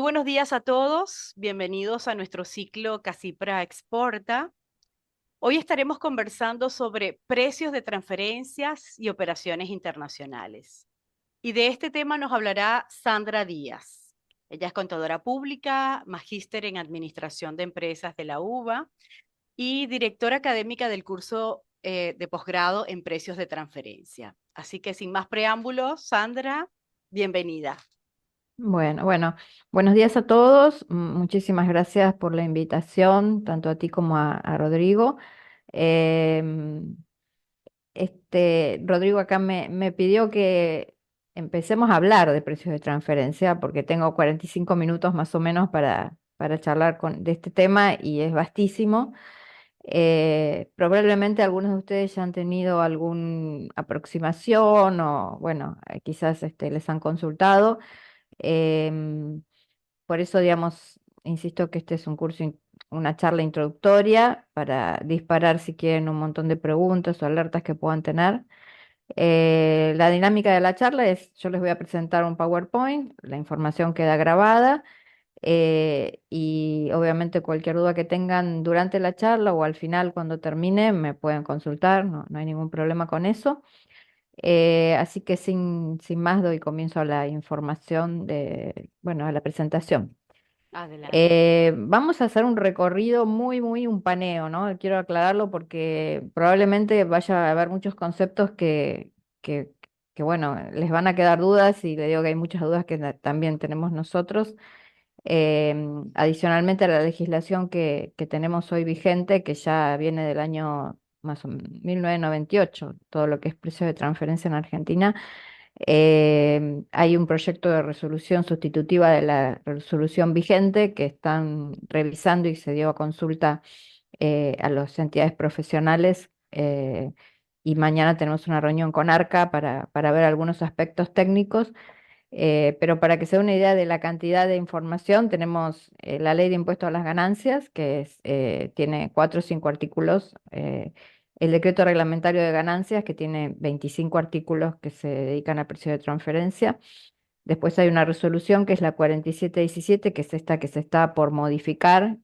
buenos días a todos, bienvenidos a nuestro ciclo Casipra Exporta. Hoy estaremos conversando sobre precios de transferencias y operaciones internacionales. Y de este tema nos hablará Sandra Díaz. Ella es contadora pública, magíster en Administración de Empresas de la UBA y directora académica del curso de posgrado en Precios de Transferencia. Así que sin más preámbulos, Sandra, bienvenida. Bueno, buenos días a todos. Muchísimas gracias por la invitación, tanto a ti como a Rodrigo. Em, Rodrigo acá me pidió que empecemos a hablar de precios de transferencia porque tengo 45 minutos más o menos para charlar de este tema y es vastísimo. Probablemente algunos de ustedes ya han tenido alguna aproximación o, bueno, quizás les han consultado. Em, por eso, digamos, insisto que este es un curso, una charla introductoria para disparar si quieren un montón de preguntas o alertas que puedan tener. La dinámica de la charla es, yo les voy a presentar un PowerPoint, la información queda grabada y obviamente cualquier duda que tengan durante la charla o al final cuando termine me pueden consultar, no hay ningún problema con eso. Así que sin más doy comienzo a la información bueno, a la presentación. Adelante. Vamos a hacer un recorrido un paneo, ¿no? Quiero aclararlo porque probablemente vaya a haber muchos conceptos que, que, bueno, les van a quedar dudas y le digo que hay muchas dudas que también tenemos nosotros. Adicionalmente a la legislación que tenemos hoy vigente, que ya viene del año más o menos 1998, todo lo que es precio de transferencia en Argentina, hay un proyecto de resolución sustitutiva de la resolución vigente que están revisando y se dio a consulta a las entidades profesionales. Y mañana tenemos una reunión con ARCA para ver algunos aspectos técnicos, pero para que se dé una idea de la cantidad de información, tenemos la ley de impuesto a las ganancias, tiene 4 o 5 artículos, el decreto reglamentario de ganancias, que tiene 25 artículos que se dedican a precio de transferencia. Después hay una resolución que es la 4717, que es esta que se está por modificar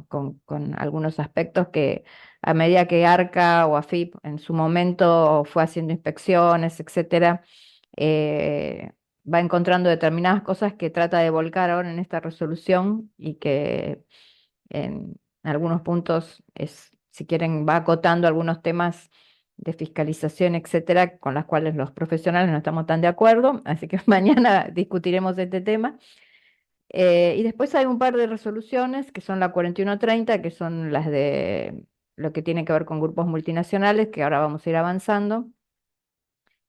con algunos aspectos que a medida que ARCA o AFIP en su momento fue haciendo inspecciones, etcétera, eh, va encontrando determinadas cosas que trata de volcar ahora en esta resolución y que en algunos puntos si quieren, va acotando algunos temas de fiscalización, etcétera, con las cuales los profesionales no estamos tan de acuerdo, así que mañana discutiremos este tema. Y después hay un par de resoluciones que son la 4130, que son las de lo que tiene que ver con grupos multinacionales, que ahora vamos a ir avanzando.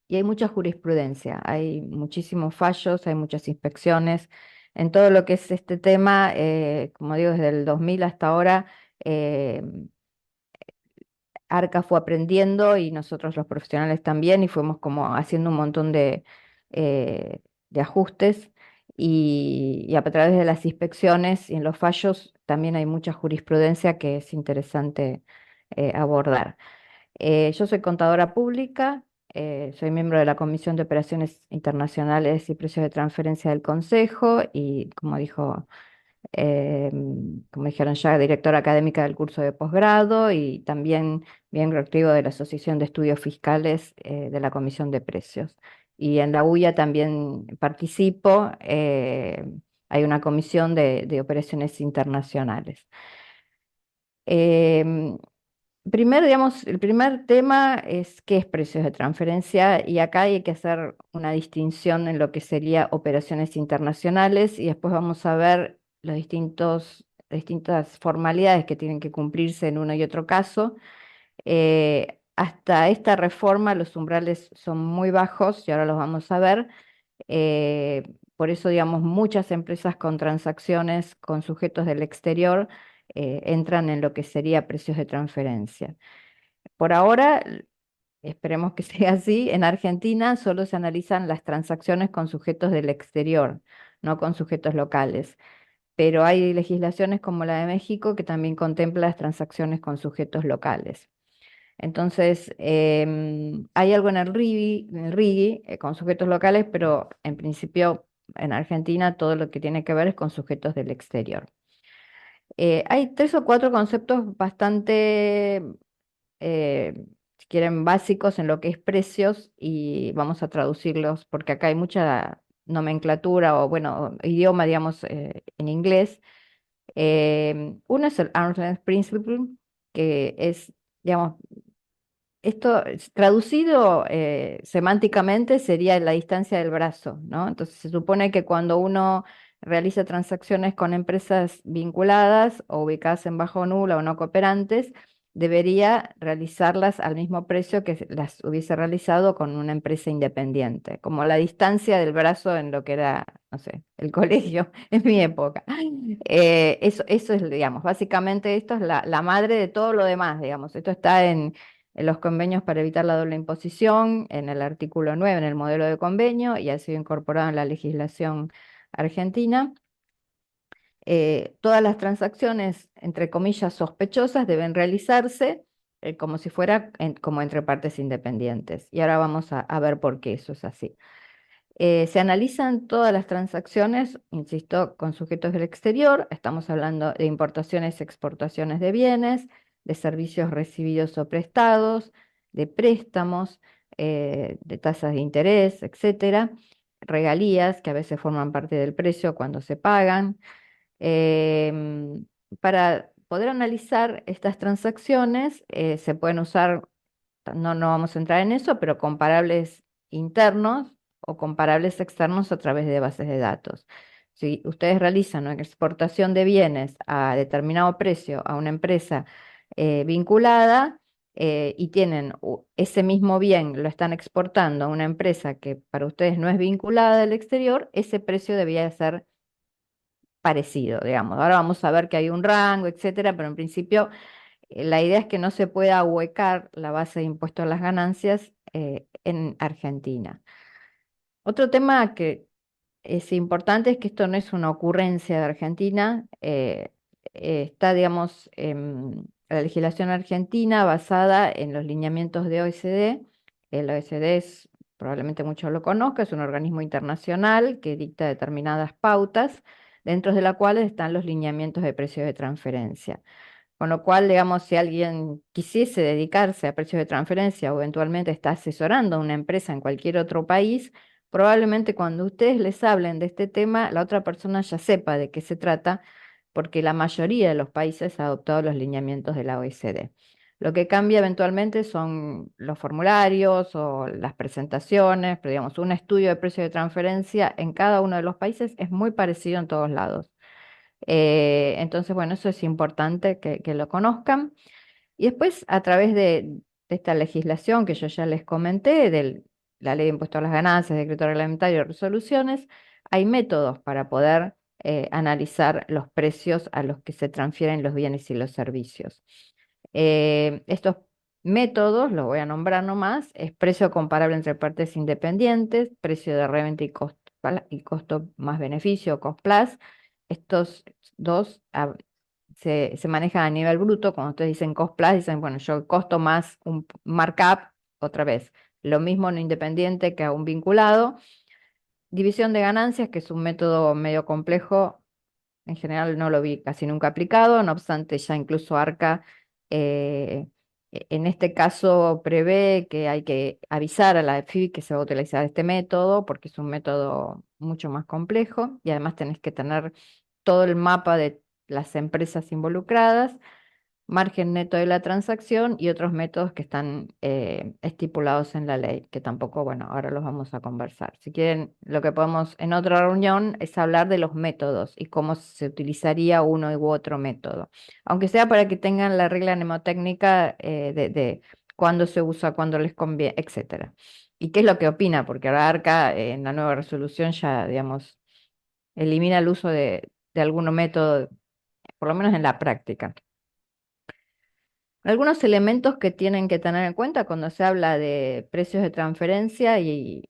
Y hay mucha jurisprudencia, hay muchísimos fallos, hay muchas inspecciones. En todo lo que es este tema, como digo, desde el 2000 hasta ahora, eh, Arca fue aprendiendo y nosotros los profesionales también, y fuimos como haciendo un montón de ajustes. Y a través de las inspecciones y en los fallos también hay mucha jurisprudencia que es interesante abordar. Yo soy contadora pública, soy miembro de la Comisión de Operaciones Internacionales y Precios de Transferencia del Consejo y, como dijeron ya, directora académica del curso de posgrado y también miembro activo de la Asociación de Estudios Fiscales de la Comisión de Precios. Y en la UIA también participo, hay una comisión de operaciones internacionales. Em, Primero, digamos, el primer tema es qué es precios de transferencia y acá hay que hacer una distinción en lo que sería operaciones internacionales y después vamos a ver distintas formalidades que tienen que cumplirse en uno y otro caso. Hasta esta reforma los umbrales son muy bajos y ahora los vamos a ver. Por eso, digamos, muchas empresas con transacciones con sujetos del exterior entran en lo que sería precios de transferencia. Por ahora, esperemos que sea así, en Argentina solo se analizan las transacciones con sujetos del exterior, no con sujetos locales. Pero hay legislaciones como la de México que también contempla las transacciones con sujetos locales. Entonces, hay algo en el RIGI, con sujetos locales, pero en principio en Argentina todo lo que tiene que ver es con sujetos del exterior. Hay 3 o 4 conceptos bastante, si quieren, básicos en lo que es precios y vamos a traducirlos porque acá hay mucha nomenclatura o, bueno, idioma, digamos, en inglés. Uno es el Arm's Length Principle, que es, digamos, esto traducido semánticamente sería la distancia del brazo, ¿no? Entonces se supone que cuando uno realiza transacciones con empresas vinculadas o ubicadas en bajo nula o no cooperantes, debería realizarlas al mismo precio que las hubiese realizado con una empresa independiente, como la distancia del brazo en lo que era, no sé, el colegio en mi época. Eso es, digamos, básicamente esto es la madre de todo lo demás, digamos. Esto está en los convenios para evitar la doble imposición, en el artículo 9 en el modelo de convenio, y ha sido incorporado en la legislación argentina. Todas las transacciones, entre comillas, sospechosas deben realizarse como si fuera como entre partes independientes. Y ahora vamos a ver por qué eso es así. Se analizan todas las transacciones, insisto, con sujetos del exterior. Estamos hablando de importaciones, exportaciones de bienes, de servicios recibidos o prestados, de préstamos, de tasas de interés, etcétera, regalías que a veces forman parte del precio cuando se pagan. Em, para poder analizar estas transacciones, se pueden usar, no vamos a entrar en eso, pero comparables internos o comparables externos a través de bases de datos. Si ustedes realizan una exportación de bienes a determinado precio a una empresa vinculada, y tienen ese mismo bien, lo están exportando a una empresa que para ustedes no es vinculada del exterior, ese precio debía ser parecido, digamos. Ahora vamos a ver que hay un rango, etcétera, pero en principio la idea es que no se pueda ahuecar la base de impuesto a las ganancias en Argentina. Otro tema que es importante es que esto no es una ocurrencia de Argentina, está, digamos, la legislación argentina basada en los lineamientos de OECD. El OECD es, probablemente muchos lo conozcan, es un organismo internacional que dicta determinadas pautas, dentro de las cuales están los lineamientos de precios de transferencia. Con lo cual, digamos, si alguien quisiese dedicarse a precios de transferencia o eventualmente está asesorando a una empresa en cualquier otro país, probablemente cuando ustedes les hablen de este tema, la otra persona ya sepa de qué se trata, porque la mayoría de los países ha adoptado los lineamientos de la OECD. Lo que cambia eventualmente son los formularios o las presentaciones, pero digamos, un estudio de precio de transferencia en cada uno de los países es muy parecido en todos lados. Entonces, bueno, eso es importante que lo conozcan. Y después, a través de esta legislación que yo ya les comenté, de la ley de impuesto a las ganancias, decreto reglamentario, resoluciones, hay métodos para poder analizar los precios a los que se transfieren los bienes y los servicios. Estos métodos, los voy a nombrar nomás, es precio comparable entre partes independientes, precio de reventa y costo más beneficio, cost plus. Estos dos se manejan a nivel bruto. Cuando ustedes dicen cost plus, dicen, bueno, yo costo más un markup, otra vez, lo mismo en independiente que a un vinculado. División de ganancias, que es un método medio complejo, en general no lo vi casi nunca aplicado, no obstante ya incluso ARCA en este caso prevé que hay que avisar a la EFI que se va a utilizar este método porque es un método mucho más complejo y además tenés que tener todo el mapa de las empresas involucradas, margen neto de la transacción y otros métodos que están estipulados en la ley, que tampoco, bueno, ahora los vamos a conversar. Si quieren, lo que podemos en otra reunión es hablar de los métodos y cómo se utilizaría uno u otro método, aunque sea para que tengan la regla mnemotécnica de cuándo se usa, cuándo les conviene, etcétera. ¿Y qué es lo que opina? Porque ahora ARCA en la nueva resolución ya, digamos, elimina el uso de algún método, por lo menos en la práctica. Algunos elementos que tienen que tener en cuenta cuando se habla de precios de transferencia y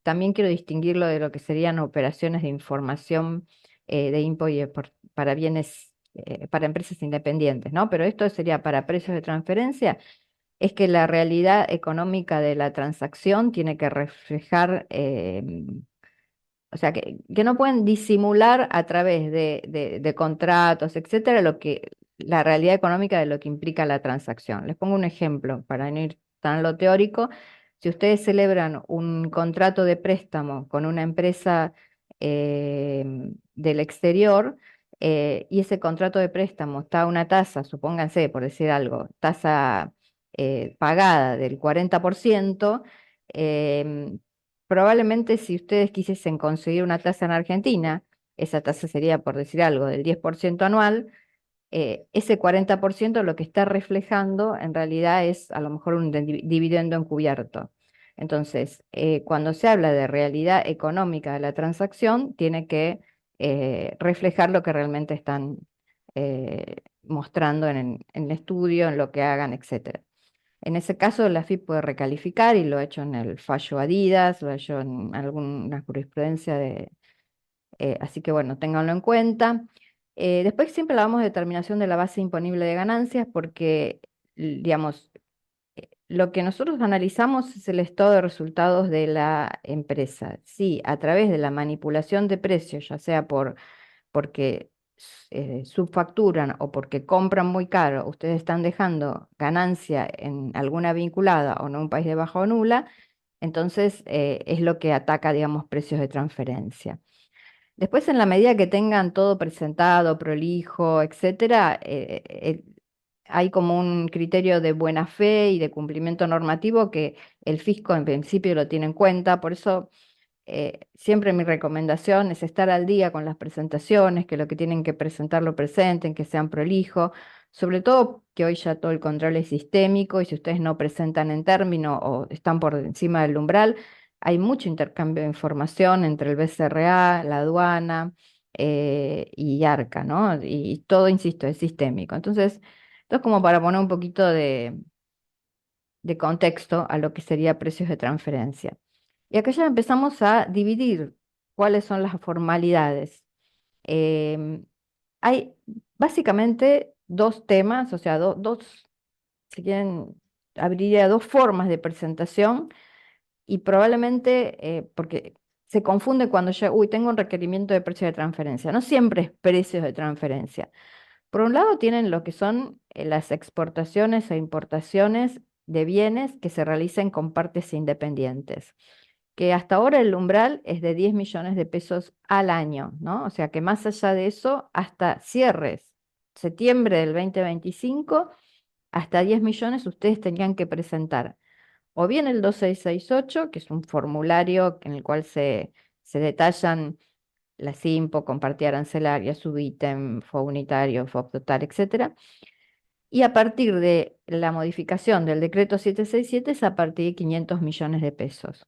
también quiero distinguirlo de lo que serían operaciones de información de import y export para bienes, para empresas independientes, ¿no? Pero esto sería para precios de transferencia, es que la realidad económica de la transacción tiene que reflejar o sea, que no pueden disimular a través de contratos, etcétera, la realidad económica de lo que implica la transacción. Les pongo un ejemplo para no ir tan a lo teórico. Si ustedes celebran un contrato de préstamo con una empresa eh, del exterior, y ese contrato de préstamo está a una tasa, supónganse, por decir algo, tasa pagada del 40%, em, probablemente si ustedes quisiesen conseguir una tasa en Argentina, esa tasa sería, por decir algo, del 10% anual. Ese 40% lo que está reflejando en realidad es a lo mejor un dividendo encubierto. Entonces, cuando se habla de realidad económica de la transacción, tiene que reflejar lo que realmente están mostrando en el estudio, en lo que hagan, etcétera. En ese caso, la AFIP puede recalificar y lo ha hecho en el fallo Adidas, lo ha hecho en alguna jurisprudencia así que bueno, ténganlo en cuenta. Después siempre hablamos de determinación de la base imponible de ganancias porque, digamos, lo que nosotros analizamos es el estado de resultados de la empresa. Si a través de la manipulación de precios, ya sea porque subfacturan o porque compran muy caro, ustedes están dejando ganancia en alguna vinculada o en un país de baja o nula, entonces es lo que ataca, digamos, precios de transferencia. Después, en la medida que tengan todo presentado, prolijo, etcétera, hay como un criterio de buena fe y de cumplimiento normativo que el fisco en principio lo tiene en cuenta. Por eso, siempre mi recomendación es estar al día con las presentaciones, que lo que tienen que presentar lo presenten, que sean prolijos. Sobre todo que hoy ya todo el control es sistémico y si ustedes no presentan en término o están por encima del umbral, hay mucho intercambio de información entre el BCRA, la aduana y ARCA, ¿no? Y todo, insisto, es sistémico. Entonces, esto es como para poner un poquito de contexto a lo que sería precios de transferencia. Y acá ya empezamos a dividir cuáles son las formalidades. Em, Hay básicamente dos temas, o sea, si quieren, abriría dos formas de presentación y probablemente, porque se confunde cuando yo, uy, tengo un requerimiento de precio de transferencia. No siempre es precios de transferencia. Por un lado tienen lo que son las exportaciones e importaciones de bienes que se realicen con partes independientes, que hasta ahora el umbral es de 10 millones de pesos al año, ¿no? O sea que más allá de eso, hasta cierres, septiembre del 2025, hasta 10 millones ustedes tenían que presentar o bien el 2668, que es un formulario en el cual se detallan la SIMPO, compartida arancelaria, subítem, FOB unitario, FOB total, etcétera. Y a partir de la modificación del decreto 767 es a partir de 500 millones de pesos.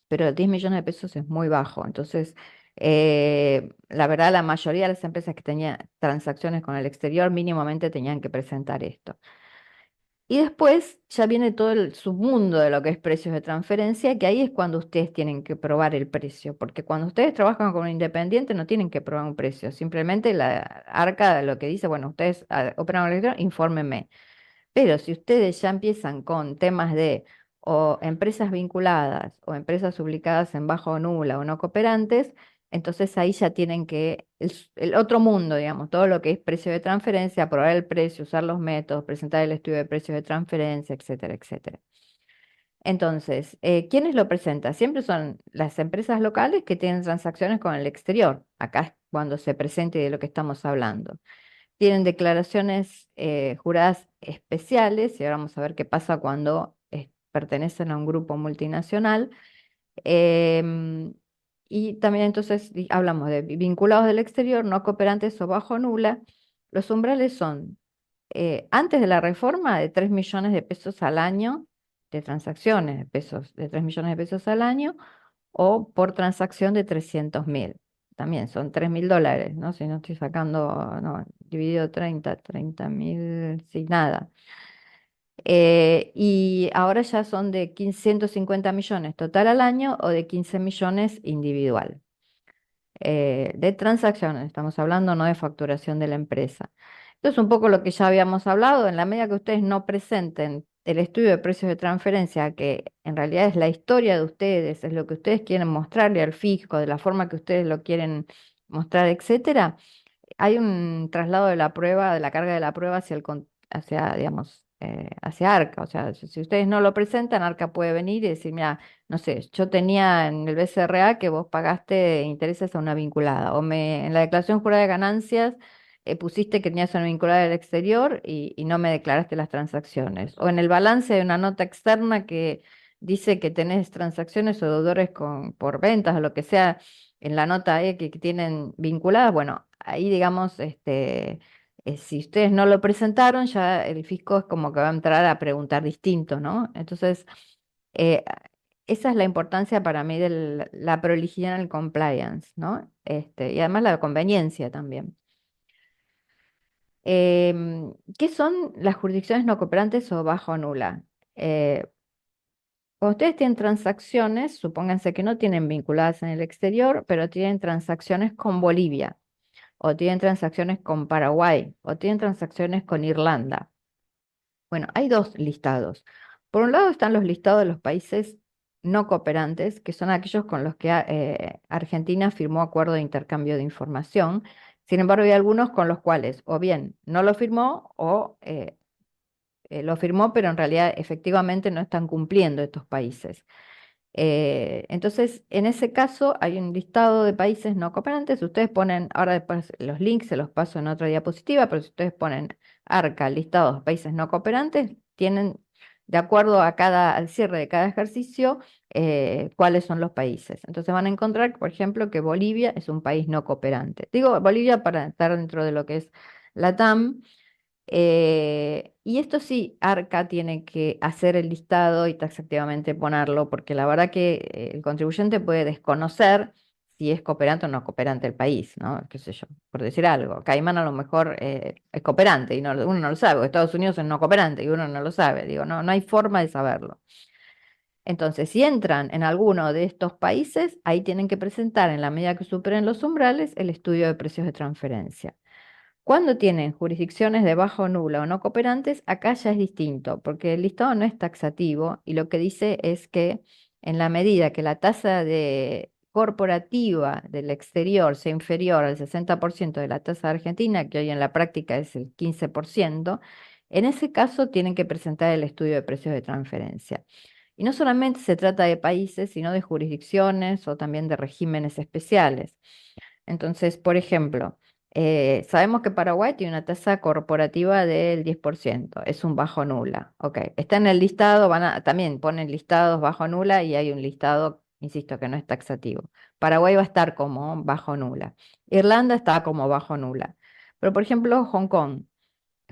Pero 10 millones de pesos es muy bajo. Entonces, la verdad, la mayoría de las empresas que tenían transacciones con el exterior mínimamente tenían que presentar esto. Y después ya viene todo el submundo de lo que es precios de transferencia, que ahí es cuando ustedes tienen que probar el precio, porque cuando ustedes trabajan con un independiente no tienen que probar un precio, simplemente la arca lo que dice, bueno, ustedes operan con el exterior, infórmenme. Pero si ustedes ya empiezan con temas de o empresas vinculadas o empresas ubicadas en bajo o nula o no cooperantes, entonces ahí ya tienen que, el otro mundo, digamos, todo lo que es precio de transferencia, aprobar el precio, usar los métodos, presentar el estudio de precios de transferencia, etcétera, etcétera. Entonces, ¿quiénes lo presentan? Siempre son las empresas locales que tienen transacciones con el exterior. Acá es cuando se presente de lo que estamos hablando. Tienen declaraciones juradas especiales, y ahora vamos a ver qué pasa cuando pertenecen a un grupo multinacional. Em, y también entonces hablamos de vinculados del exterior, no cooperantes o bajo nula. Los umbrales son, antes de la reforma, de 3 millones de pesos al año de transacciones de pesos, de 3 millones de pesos al año, o por transacción de 300.000. También son 3.000 dólares, ¿no? Si no estoy sacando, no, dividido 30.000, sin nada. Y ahora ya son de 150 millones total al año o de 15 millones individual. De transacciones, estamos hablando, no de facturación de la empresa. Esto es un poco lo que ya habíamos hablado. En la medida que ustedes no presenten el estudio de precios de transferencia, que en realidad es la historia de ustedes, es lo que ustedes quieren mostrarle al fisco, de la forma que ustedes lo quieren mostrar, etcétera, hay un traslado de la prueba, de la carga de la prueba hacia hacia, digamos, hacia Arca. O sea, si ustedes no lo presentan, Arca puede venir y decir, mira, no sé, yo tenía en el BCRA que vos pagaste intereses a una vinculada, o en la declaración jurada de ganancias pusiste que tenías una vinculada del exterior y no me declaraste las transacciones, o en el balance de una nota externa que dice que tenés transacciones o deudores por ventas o lo que sea en la nota que tienen vinculadas. Bueno, ahí digamos, si ustedes no lo presentaron, ya el fisco es como que va a entrar a preguntar distinto, ¿no? Entonces, eh, esa es la importancia para mí de la prolijidad en el compliance, ¿no? Y además la conveniencia también. ¿Qué son las jurisdicciones no cooperantes o bajo nula? Eh, Cuando ustedes tienen transacciones, supónganse que no tienen vinculadas en el exterior, pero tienen transacciones con Bolivia, o tienen transacciones con Paraguay, o tienen transacciones con Irlanda. Bueno, hay dos listados. Por un lado están los listados de los países no cooperantes, que son aquellos con los que Argentina firmó acuerdo de intercambio de información. Sin embargo, hay algunos con los cuales o bien no lo firmó o lo firmó, pero en realidad efectivamente no están cumpliendo estos países. Entonces, en ese caso hay un listado de países no cooperantes. Ustedes ponen, ahora después los links se los paso en otra diapositiva, pero si ustedes ponen ARCA, listados de países no cooperantes, tienen, de acuerdo a al cierre de cada ejercicio, cuáles son los países. Entonces van a encontrar, por ejemplo, que Bolivia es un país no cooperante. Digo Bolivia para estar dentro de lo que es la TAM. Y esto sí, Arca tiene que hacer el listado y taxativamente ponerlo, porque la verdad que el contribuyente puede desconocer si es cooperante o no cooperante el país, ¿no? Qué sé yo, por decir algo. Caimán a lo mejor es cooperante y uno no lo sabe, o Estados Unidos es no cooperante y uno no lo sabe. Digo, no, no hay forma de saberlo. Entonces, si entran en alguno de estos países, ahí tienen que presentar, en la medida que superen los umbrales, el estudio de precios de transferencia. Cuando tienen jurisdicciones de bajo nula o no cooperantes, acá ya es distinto, porque el listado no es taxativo y lo que dice es que en la medida que la tasa de corporativa del exterior sea inferior al 60% de la tasa argentina, que hoy en la práctica es el 15%, en ese caso tienen que presentar el estudio de precios de transferencia. Y no solamente se trata de países, sino de jurisdicciones o también de regímenes especiales. Entonces, por ejemplo, sabemos que Paraguay tiene una tasa corporativa del 10%, es un bajo nula. Ok, está en el listado, también ponen listados bajo nula y hay un listado, insisto, que no es taxativo. Paraguay va a estar como bajo nula. Irlanda está como bajo nula. Pero, por ejemplo, Hong Kong.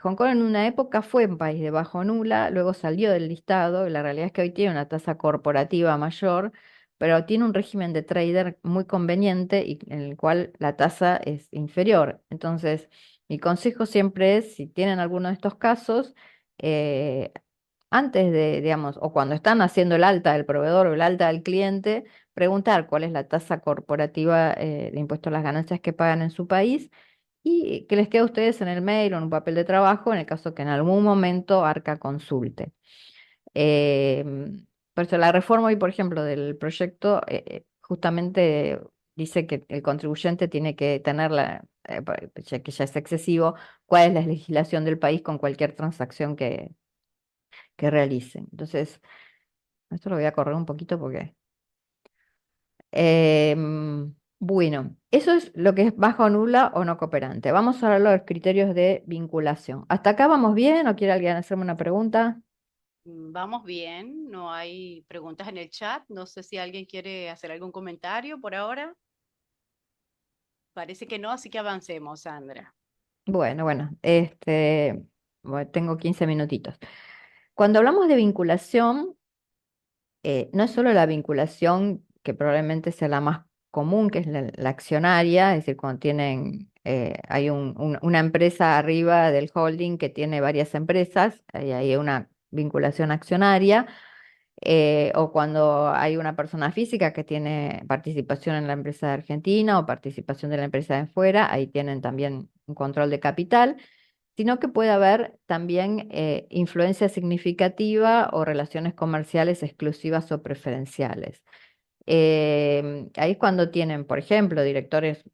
Hong Kong en una época fue un país de bajo nula, luego salió del listado y la realidad es que hoy tiene una tasa corporativa mayor, pero tiene un régimen de trader muy conveniente y en el cual la tasa es inferior. Entonces, mi consejo siempre es, si tienen alguno de estos casos, eh, antes de, digamos, o cuando están haciendo el alta del proveedor o el alta del cliente, preguntar cuál es la tasa corporativa de impuesto a las ganancias que pagan en su país y que les quede a ustedes en el mail o en un papel de trabajo en el caso que en algún momento Arca consulte. Por eso la reforma hoy, por ejemplo, del proyecto justamente dice que el contribuyente tiene que tener ya que ya es excesivo, cuál es la legislación del país con cualquier transacción que realicen. Entonces, esto lo voy a correr un poquito porque... bueno, eso es lo que es bajo, nula o no cooperante. Vamos a hablar de los criterios de vinculación. ¿Hasta acá vamos bien o quiere alguien hacerme una pregunta? Vamos bien, no hay preguntas en el chat. No sé si alguien quiere hacer algún comentario por ahora. Parece que no, así que avancemos, Sandra. Bueno, bueno, tengo 15 minutitos. Cuando hablamos de vinculación, no es solo la vinculación que probablemente sea la más común, que es la accionaria, es decir, cuando hay una empresa arriba del holding que tiene varias empresas, ahí hay una vinculación accionaria, o cuando hay una persona física que tiene participación en la empresa de Argentina o participación de la empresa de fuera, ahí tienen también un control de capital. sino que puede haber también influencia significativa o relaciones comerciales exclusivas o preferenciales. Ahí es cuando tienen, por ejemplo, directores,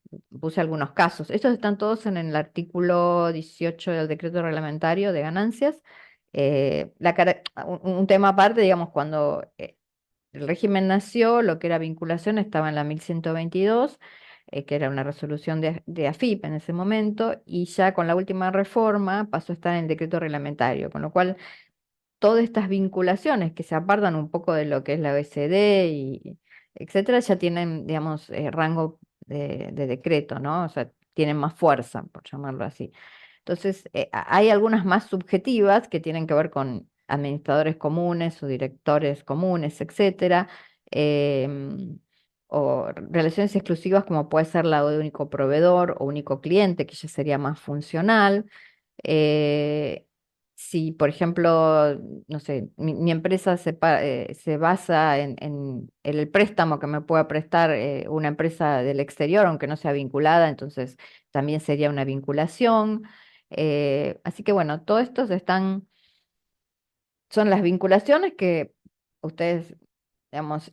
puse algunos casos, estos están todos en el artículo 18 del decreto reglamentario de ganancias. Un tema aparte, digamos, cuando el régimen nació, lo que era vinculación estaba en la 1122, que era una resolución de AFIP en ese momento, y ya con la última reforma pasó a estar en el decreto reglamentario, con lo cual todas estas vinculaciones que se apartan un poco de lo que es la OECD y etcétera, ya tienen, digamos, rango de decreto, ¿no? O sea, tienen más fuerza, por llamarlo así. Entonces, hay algunas más subjetivas que tienen que ver con administradores comunes o directores comunes, etcétera, o relaciones exclusivas como puede ser la de único proveedor o único cliente, que ya sería más funcional. Eh, si, por ejemplo, no sé, mi empresa se basa en el préstamo que me pueda prestar una empresa del exterior, aunque no sea vinculada, entonces también sería una vinculación. Así que bueno, todo esto son las vinculaciones que ustedes, digamos,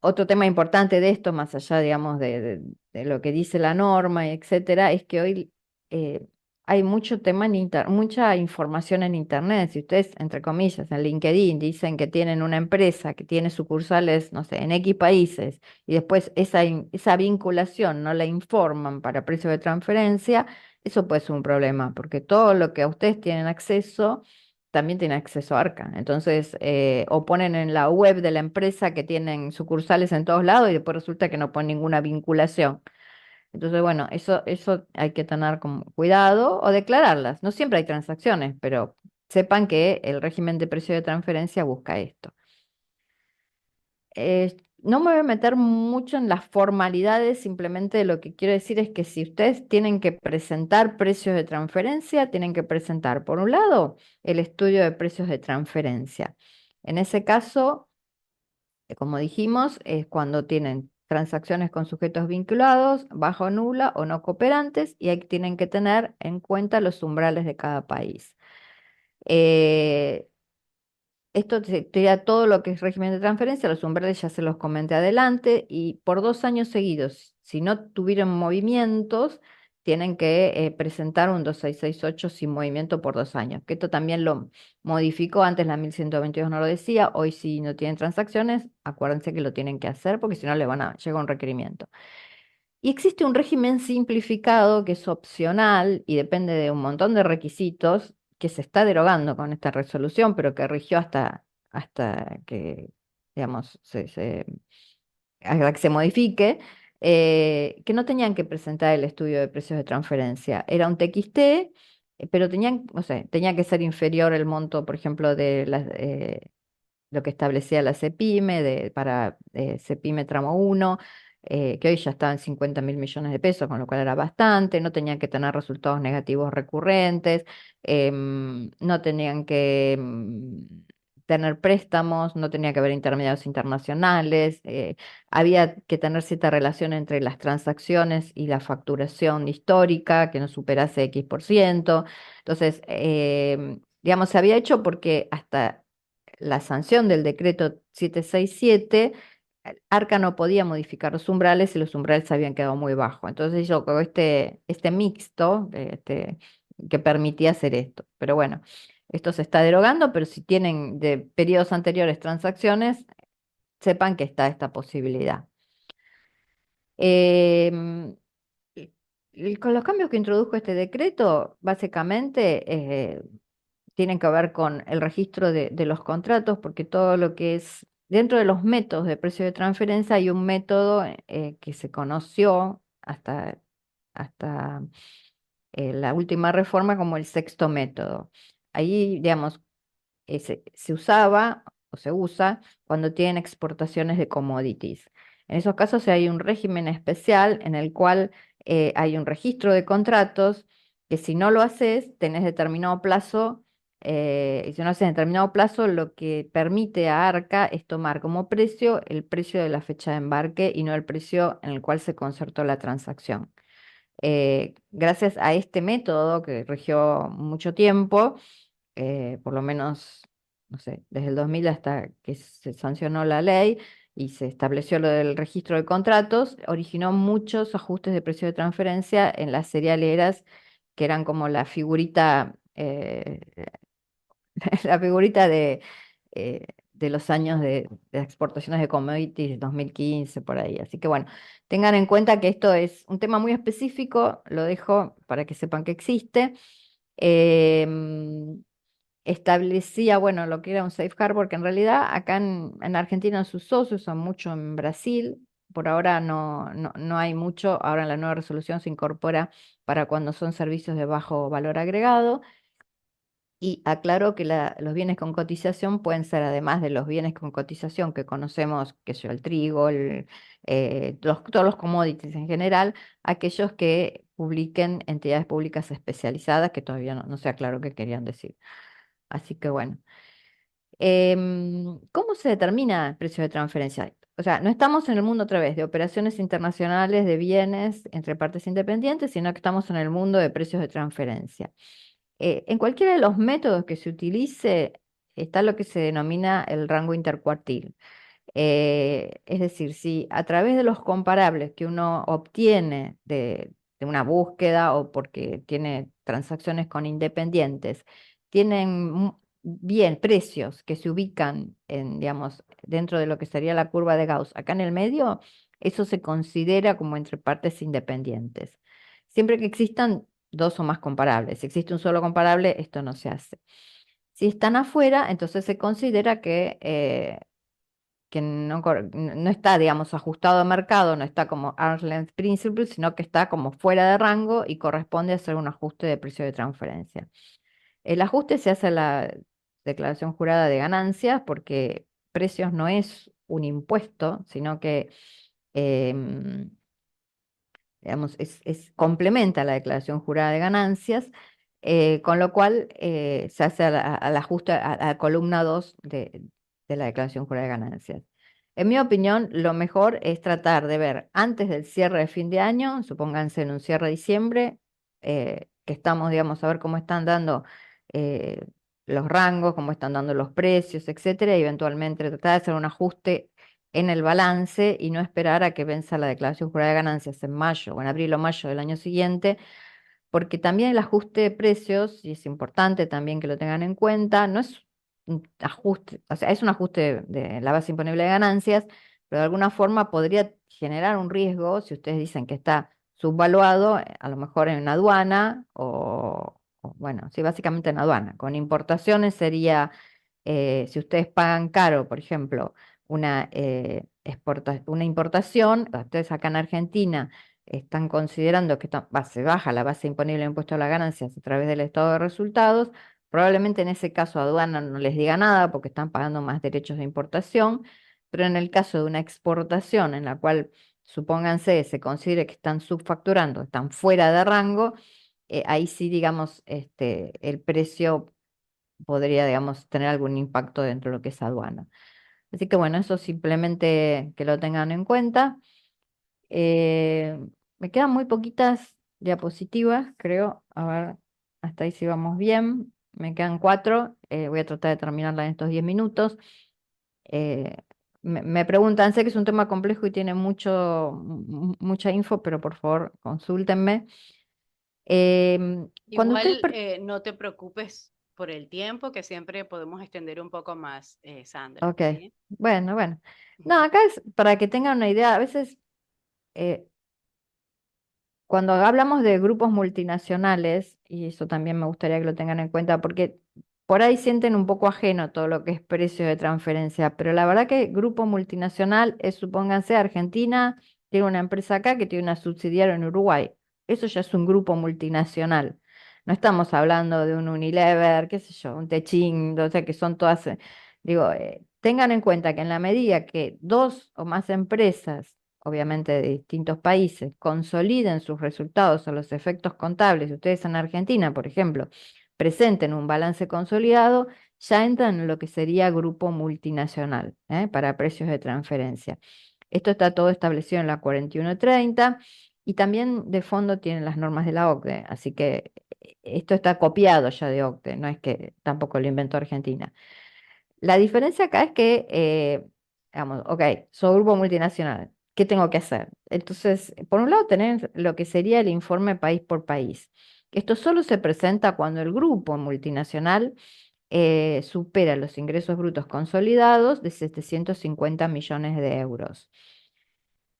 otro tema importante de esto, más allá, digamos, de lo que dice la norma, y etcétera, es que hoy eh, hay mucho tema mucha información en Internet. Si ustedes, entre comillas, en LinkedIn dicen que tienen una empresa que tiene sucursales, no sé, en X países, y después esa vinculación no la informan para precio de transferencia, eso puede ser un problema, porque todo lo que a ustedes tienen acceso también tiene acceso a Arca. Entonces, o ponen en la web de la empresa que tienen sucursales en todos lados y después resulta que no ponen ninguna vinculación. Entonces, bueno, eso hay que tener como cuidado o declararlas. No siempre hay transacciones, pero sepan que el régimen de precio de transferencia busca esto. No me voy a meter mucho en las formalidades, simplemente lo que quiero decir es que si ustedes tienen que presentar precios de transferencia, tienen que presentar, por un lado, el estudio de precios de transferencia. En ese caso, como dijimos, es cuando tienen transacciones con sujetos vinculados, bajo nula o no cooperantes, y ahí tienen que tener en cuenta los umbrales de cada país. Eh, Esto sería todo lo que es régimen de transferencia, los umbrales ya se los comenté adelante, y por 2 años seguidos, si no tuvieron movimientos, tienen que presentar un 2668 sin movimiento por 2 años, que esto también lo modificó, antes la 1122 no lo decía, hoy si no tienen transacciones, acuérdense que lo tienen que hacer porque si no le van a llegar un requerimiento. Y existe un régimen simplificado que es opcional y depende de un montón de requisitos que se está derogando con esta resolución, pero que rigió hasta que, digamos, hasta que se modifique, que no tenían que presentar el estudio de precios de transferencia. Era un TXT, pero tenían, o sea, tenía que ser inferior el monto, por ejemplo, lo que establecía la CEPIME para CEPIME tramo uno, que hoy ya estaba en 50.000 millones de pesos, con lo cual era bastante, no tenían que tener resultados negativos recurrentes, no tenían que tener préstamos, no tenía que haber intermediarios internacionales, había que tener cierta relación entre las transacciones y la facturación histórica, que no superase X%. Entonces, digamos, se había hecho porque hasta la sanción del decreto 767, Arca no podía modificar los umbrales y los umbrales habían quedado muy bajos. Entonces yo con este mixto que permitía hacer esto. Pero bueno, esto se está derogando, pero si tienen de periodos anteriores transacciones, sepan que está esta posibilidad. Em, con los cambios que introdujo este decreto, básicamente tienen que ver con el registro de los contratos, porque todo lo que es dentro de los métodos de precio de transferencia hay un método que se conoció hasta la última reforma como el sexto método. Ahí, digamos, se usaba o se usa cuando tienen exportaciones de commodities. En esos casos hay un régimen especial en el cual hay un registro de contratos que si no lo haces, tenés determinado plazo, y si no haces determinado plazo, lo que permite a Arca es tomar como precio el precio de la fecha de embarque y no el precio en el cual se concertó la transacción. Gracias a este método que rigió mucho tiempo, por lo menos, no sé, desde el 2000 hasta que se sancionó la ley y se estableció lo del registro de contratos, originó muchos ajustes de precio de transferencia en las cerealeras, que eran como la figurita, la figurita de los años de exportaciones de commodities 2015 por ahí. Así que bueno, tengan en cuenta que esto es un tema muy específico, lo dejo para que sepan que existe. Em, Establecía, bueno, lo que era un safe harbor, que en realidad acá en Argentina se usa mucho en Brasil. Por ahora no hay mucho, ahora en la nueva resolución se incorpora para cuando son servicios de bajo valor agregado. Y aclaro que los bienes con cotización pueden ser, además de los bienes con cotización que conocemos, que es el trigo, todos los commodities en general, aquellos que publiquen entidades públicas especializadas, que todavía no se aclaró qué querían decir. Así que bueno. ¿Cómo se determina el precio de transferencia? O sea, no estamos en el mundo otra vez de operaciones internacionales de bienes entre partes independientes, sino que estamos en el mundo de precios de transferencia. En cualquiera de los métodos que se utilice está lo que se denomina el rango intercuartil. Es decir, si a través de los comparables que uno obtiene de una búsqueda o porque tiene transacciones con independientes, tienen bien precios que se ubican en, digamos, dentro de lo que sería la curva de Gauss, acá en el medio, eso se considera como entre partes independientes. Siempre que existan dos o más comparables. Si existe un solo comparable, esto no se hace. Si están afuera, entonces se considera que no está, digamos, ajustado a mercado, no está como arm's length principle, sino que está como fuera de rango y corresponde hacer un ajuste de precio de transferencia. El ajuste se hace en la declaración jurada de ganancias porque precios no es un impuesto, sino que em, digamos, complementa la declaración jurada de ganancias, con lo cual se hace al ajuste a la columna 2 de la declaración jurada de ganancias. En mi opinión, lo mejor es tratar de ver antes del cierre de fin de año, supónganse en un cierre de diciembre, que estamos, digamos, a ver cómo están dando eh, los rangos, cómo están dando los precios, etcétera, y eventualmente tratar de hacer un ajuste en el balance y no esperar a que venza la declaración jurada de ganancias en mayo o en abril o mayo del año siguiente, porque también el ajuste de precios, y es importante también que lo tengan en cuenta, no es un ajuste, o sea, es un ajuste de la base imponible de ganancias, pero de alguna forma podría generar un riesgo si ustedes dicen que está subvaluado, a lo mejor en aduana bueno, sí, básicamente en aduana. Con importaciones sería si ustedes pagan caro, por ejemplo, una importación, ustedes acá en Argentina están considerando que se baja la base imponible de impuesto a las ganancias a través del estado de resultados, probablemente en ese caso aduana no les diga nada porque están pagando más derechos de importación, pero en el caso de una exportación en la cual supónganse se considere que están subfacturando, están fuera de rango, ahí sí, digamos, el precio podría, digamos, tener algún impacto dentro de lo que es aduana. Así que bueno, eso simplemente que lo tengan en cuenta. Eh, Me quedan muy poquitas diapositivas, creo. A ver, hasta ahí sí vamos bien. Me quedan 4. Voy a tratar de terminarla en estos 10 minutos. Eh, Me preguntan, sé que es un tema complejo y tiene mucha info, pero por favor, consúltenme. Cuando ustedes... Igual no te preocupes por el tiempo, que siempre podemos extender un poco más, Sandra, Ok, ¿sí? bueno. No, acá es para que tengan una idea. A veces eh, cuando hablamos de grupos multinacionales, y eso también me gustaría que lo tengan en cuenta, porque por ahí sienten un poco ajeno todo lo que es precio de transferencia, pero la verdad que grupo multinacional es, supónganse, Argentina tiene una empresa acá que tiene una subsidiaria en Uruguay. Eso ya es un grupo multinacional. No estamos hablando de un Unilever, qué sé yo, un Techin, o sea, que son todas, digo, tengan en cuenta que en la medida que dos o más empresas obviamente de distintos países, consoliden sus resultados o los efectos contables, ustedes en Argentina, por ejemplo, presenten un balance consolidado, ya entran en lo que sería grupo multinacional, para precios de transferencia. Esto está todo establecido en la 4130 y también de fondo tienen las normas de la OCDE, así que esto está copiado ya de OCDE, no es que tampoco lo inventó Argentina. La diferencia acá es que, digamos, ok, soy grupo multinacional, ¿qué tengo que hacer? Entonces, por un lado, tener lo que sería el informe país por país. Esto solo se presenta cuando el grupo multinacional supera los ingresos brutos consolidados de 750 millones de euros.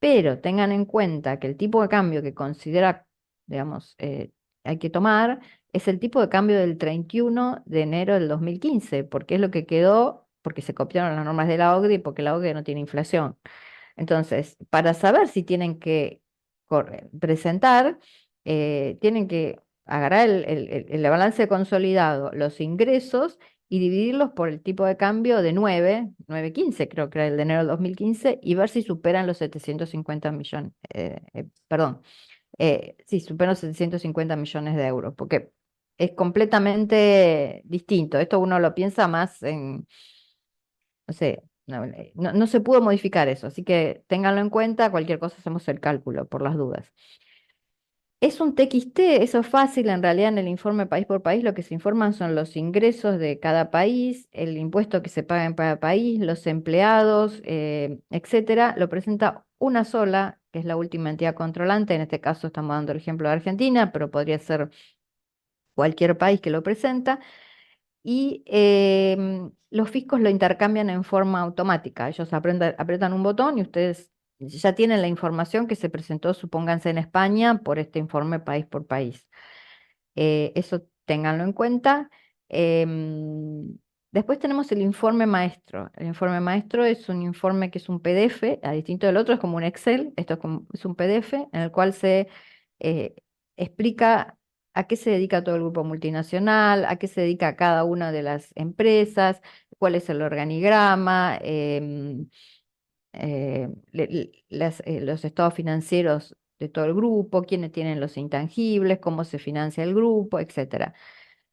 Pero tengan en cuenta que el tipo de cambio que considera, digamos, hay que tomar es el tipo de cambio del 31 de enero del 2015, porque es lo que quedó, porque se copiaron las normas de la OCDE y porque la OCDE no tiene inflación. Entonces, para saber si tienen que presentar, tienen que agarrar el balance consolidado, los ingresos y dividirlos por el tipo de cambio de 9,15 creo que era el de enero del 2015, y ver si superan los 750 millones, perdón, si superan los 750 millones de euros, porque es completamente distinto. Esto uno lo piensa más en, no sé, no se pudo modificar eso, así que ténganlo en cuenta, cualquier cosa hacemos el cálculo por las dudas. Es un TXT, eso es fácil, en realidad en el informe país por país lo que se informan son los ingresos de cada país, el impuesto que se paga en cada país, los empleados, etcétera. Lo presenta una sola, que es la última entidad controlante, en este caso estamos dando el ejemplo de Argentina, pero podría ser cualquier país que lo presenta y los fiscos lo intercambian en forma automática. Ellos apretan un botón y ustedes ya tienen la información que se presentó, supónganse en España, por este informe país por país. Eso ténganlo en cuenta. Después tenemos el informe maestro. El informe maestro es un informe que es un PDF, a distinto del otro, es como un Excel, esto es un PDF en el cual se eh, explica a qué se dedica todo el grupo multinacional, a qué se dedica cada una de las empresas, cuál es el organigrama, los estados financieros de todo el grupo, quiénes tienen los intangibles, cómo se financia el grupo, etcétera.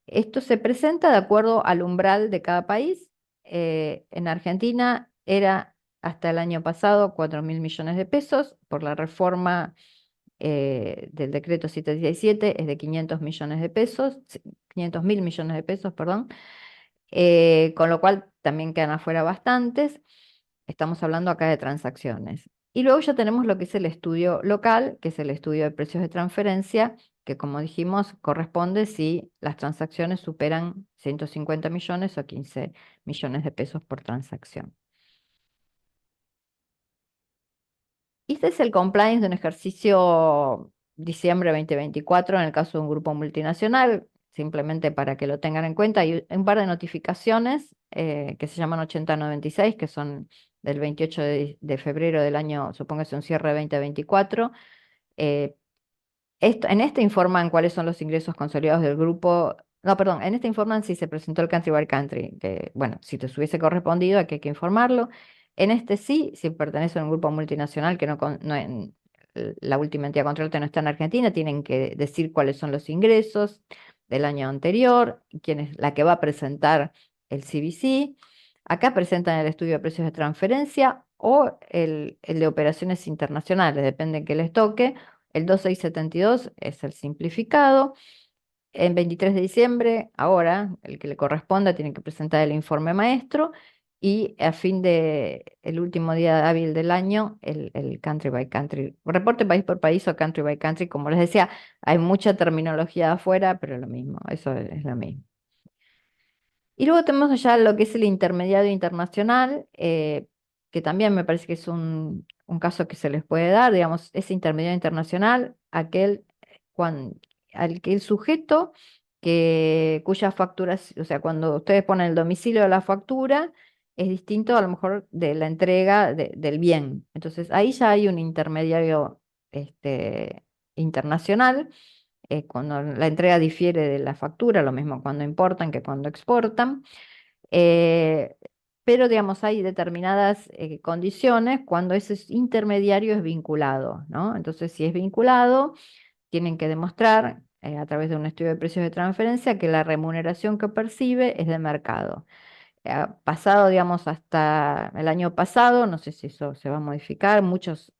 Esto se presenta de acuerdo al umbral de cada país. En Argentina era hasta el año pasado 4.000 millones de pesos. Por la reforma del decreto 717 es de 500 millones de pesos, 500.000 millones de pesos, perdón. Con lo cual también quedan afuera bastantes. Estamos hablando acá de transacciones. Y luego ya tenemos lo que es el estudio local, que es el estudio de precios de transferencia, que como dijimos corresponde si las transacciones superan 150 millones o 15 millones de pesos por transacción. Y este es el compliance de un ejercicio diciembre 2024 en el caso de un grupo multinacional, simplemente para que lo tengan en cuenta. Hay un par de notificaciones que se llaman 8096, que son del 28 de febrero del año, supóngase un cierre de 2024. Eh, en este informan cuáles son los ingresos consolidados del grupo. No, perdón, en este informan si se presentó el country by country, que bueno, si te hubiese correspondido, aquí hay que informarlo. En este sí, si pertenece a un grupo multinacional que la última entidad controlante no está en Argentina, tienen que decir cuáles son los ingresos del año anterior, quién es la que va a presentar el CBC. Acá presentan el estudio de precios de transferencia o el de operaciones internacionales, depende en qué les toque. El 2672 es el simplificado. En 23 de diciembre, ahora, el que le corresponda tiene que presentar el informe maestro y a fin de el último día hábil del año, el country by country, reporte país por país o country by country. Como les decía, hay mucha terminología afuera, pero lo mismo, eso es lo mismo. Y luego tenemos ya lo que es el intermediario internacional, que también me parece que es un caso que se les puede dar, digamos, ese intermediario internacional, al que el sujeto cuya factura, o sea, cuando ustedes ponen el domicilio de la factura, es distinto a lo mejor de la entrega del bien. Entonces, ahí ya hay un intermediario internacional cuando la entrega difiere de la factura, lo mismo cuando importan que cuando exportan. eh, pero, digamos, hay determinadas condiciones cuando ese intermediario es vinculado, ¿no? Entonces, si es vinculado, tienen que demostrar a través de un estudio de precios de transferencia que la remuneración que percibe es de mercado. Pasado, digamos, hasta el año pasado, no sé si eso se va a modificar, muchos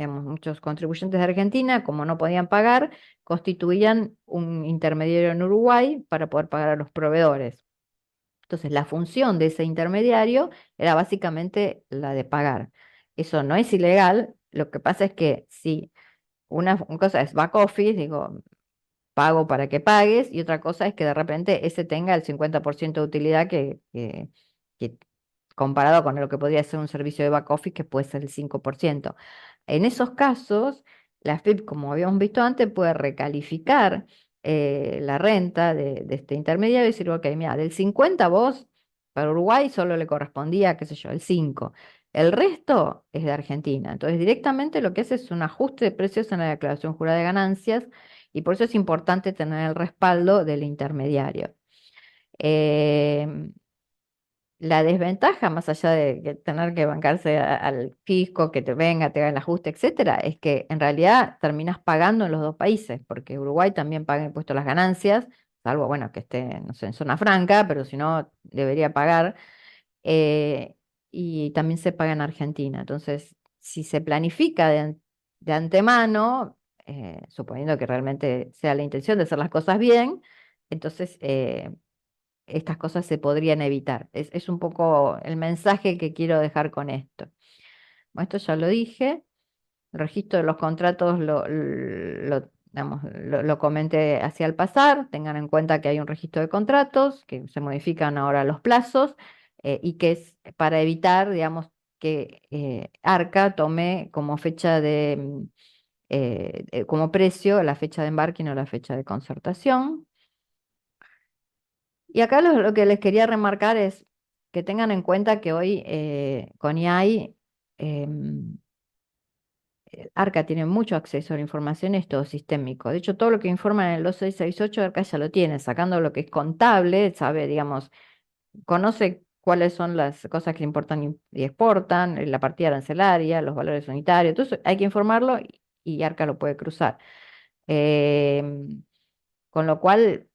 digamos, muchos contribuyentes de Argentina, como no podían pagar, constituían un intermediario en Uruguay para poder pagar a los proveedores. Entonces, la función de ese intermediario era básicamente la de pagar. Eso no es ilegal, lo que pasa es que si una cosa es back office, digo, pago para que pagues, y otra cosa es que de repente ese tenga el 50% de utilidad que comparado con lo que podría ser un servicio de back office que puede ser el 5%. En esos casos, la FIP, como habíamos visto antes, puede recalificar la renta de este intermediario y decir, ok, mira, del 50 vos, para Uruguay solo le correspondía, qué sé yo, el 5. El resto es de Argentina. Entonces, directamente lo que hace es un ajuste de precios en la declaración jurada de ganancias y por eso es importante tener el respaldo del intermediario. Em, la desventaja, más allá de tener que bancarse al fisco, que te venga, te haga el ajuste, etcétera, es que en realidad terminas pagando en los dos países, porque Uruguay también paga impuesto a las ganancias, salvo, bueno, que esté, no sé, en zona franca, pero si no, debería pagar, eh, y también se paga en Argentina. Entonces, si se planifica de antemano, suponiendo que realmente sea la intención de hacer las cosas bien, entonces estas cosas se podrían evitar. Es un poco el mensaje que quiero dejar con esto. Bueno, esto ya lo dije. El registro de los contratos digamos, lo comenté hacia el pasar. Tengan en cuenta que hay un registro de contratos, que se modifican ahora los plazos y que es para evitar, digamos, que Arca tome como fecha como precio la fecha de embarque y no la fecha de concertación. Y acá lo que les quería remarcar es que tengan en cuenta que hoy con IAI, em, Arca tiene mucho acceso a la información, es todo sistémico. De hecho, todo lo que informa en el 2668 Arca ya lo tiene, sacando lo que es contable, sabe, digamos, conoce cuáles son las cosas que importan y exportan, la partida arancelaria, los valores unitarios, entonces hay que informarlo y Arca lo puede cruzar. Con lo cual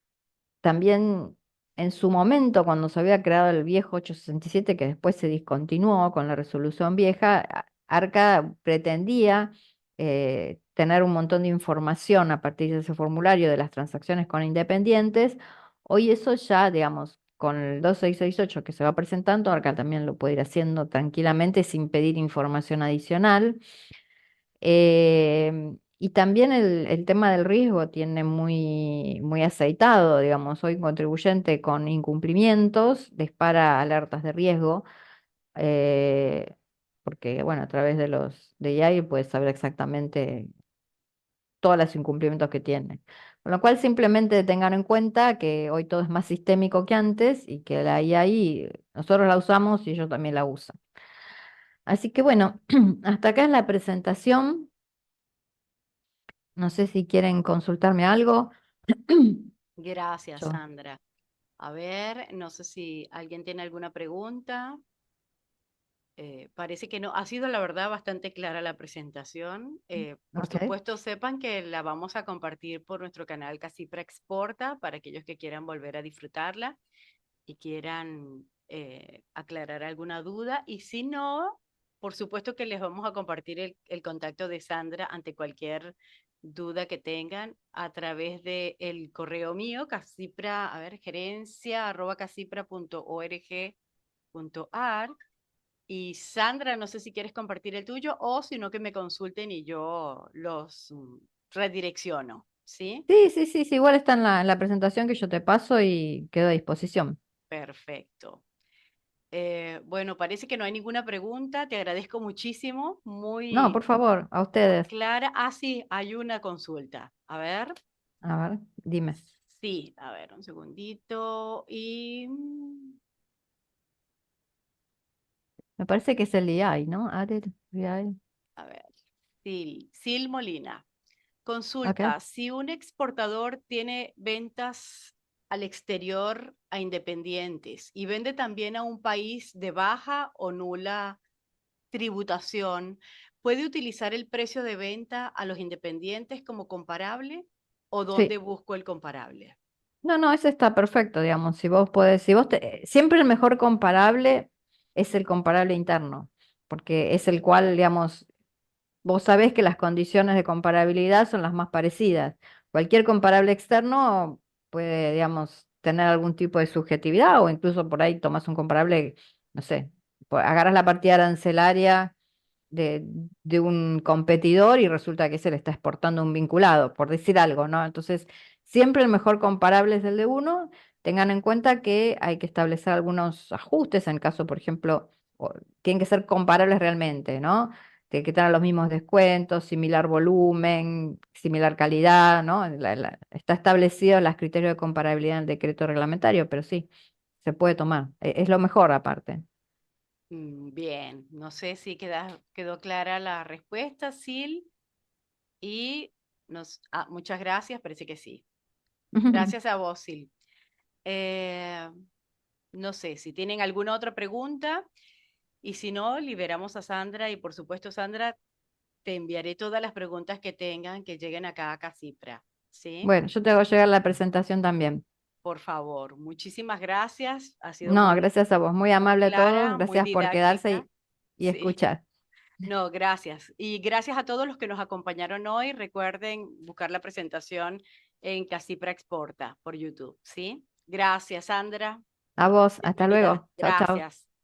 también en su momento, cuando se había creado el viejo 867, que después se discontinuó con la resolución vieja, Arca pretendía tener un montón de información a partir de ese formulario de las transacciones con independientes. Hoy eso ya, digamos, con el 2668 que se va presentando, Arca también lo puede ir haciendo tranquilamente sin pedir información adicional. Y también el tema del riesgo tiene muy aceitado, digamos, hoy un contribuyente con incumplimientos dispara alertas de riesgo, eh, porque, bueno, a través de los de IAI puedes saber exactamente todos los incumplimientos que tiene. Con lo cual simplemente tengan en cuenta que hoy todo es más sistémico que antes y que la IAI nosotros la usamos y ellos también la usan. Así que bueno, hasta acá es la presentación. No sé si quieren consultarme algo. Gracias, Yo. Sandra. A ver, no sé si alguien tiene alguna pregunta. Parece que no. Ha sido, la verdad, bastante clara la presentación. Por Ok. supuesto, sepan que la vamos a compartir por nuestro canal Casipra Exporta para aquellos que quieran volver a disfrutarla y quieran aclarar alguna duda. Y si no, por supuesto que les vamos a compartir el contacto de Sandra ante cualquier duda que tengan a través de el correo mío, casipra, a ver, gerencia arroba casipra.org.ar. Y Sandra, no sé si quieres compartir el tuyo o si no que me consulten y yo los redirecciono, ¿sí? Sí, sí, sí, sí, igual está en la presentación que yo te paso y quedo a disposición. Perfecto. Bueno, parece que no hay ninguna pregunta. Te agradezco muchísimo. No, por Muy, favor, a muy ustedes. clara. Ah, sí, hay una consulta. A ver. A ver, dime. Sí, a ver, un segundito. Y Me parece que es el AI, ¿no? Added AI. a ver, Sil Molina. Ok. Consulta, si un exportador tiene ventas al exterior a independientes y vende también a un país de baja o nula tributación, ¿puede utilizar el precio de venta a los independientes como comparable o dónde Sí. busco el comparable? No, no, ese está perfecto, digamos. Si vos podés, si vos siempre el mejor comparable es el comparable interno, porque es el cual, digamos, vos sabés que las condiciones de comparabilidad son las más parecidas. Cualquier comparable externo puede, digamos, tener algún tipo de subjetividad o incluso por ahí tomas un comparable, no sé, agarras la partida arancelaria de, de un competidor y resulta que se le está exportando un vinculado, por decir algo, ¿no? Entonces, siempre el mejor comparable es el de uno. Tengan en cuenta que hay que establecer algunos ajustes en caso, por ejemplo, tienen que ser comparables realmente, ¿no? Tienen que tener los mismos descuentos, similar volumen, similar calidad, ¿no? Está establecido los criterios de comparabilidad en el decreto reglamentario, pero sí, se puede tomar. Es lo mejor aparte. Bien, no sé si quedó clara la respuesta, Sil, y muchas gracias, parece que sí. Gracias a vos, Sil. Eh, no sé si tienen alguna otra pregunta y si no, liberamos a Sandra y por supuesto, Sandra, te enviaré todas las preguntas que tengan que lleguen acá a Casipra, ¿sí? Bueno, yo te hago llegar la presentación también. Por favor, muchísimas gracias. Ha sido No, gracias a vos, muy muy amable todo, clara, muy gracias por quedarse didáctica, y ¿sí? escuchar. No, gracias. Y gracias a todos los que nos acompañaron hoy. Recuerden buscar la presentación en Casipra Exporta por YouTube, ¿sí? Gracias, Sandra. A vos, hasta Bienvenida. luego. Chao, chao. Gracias.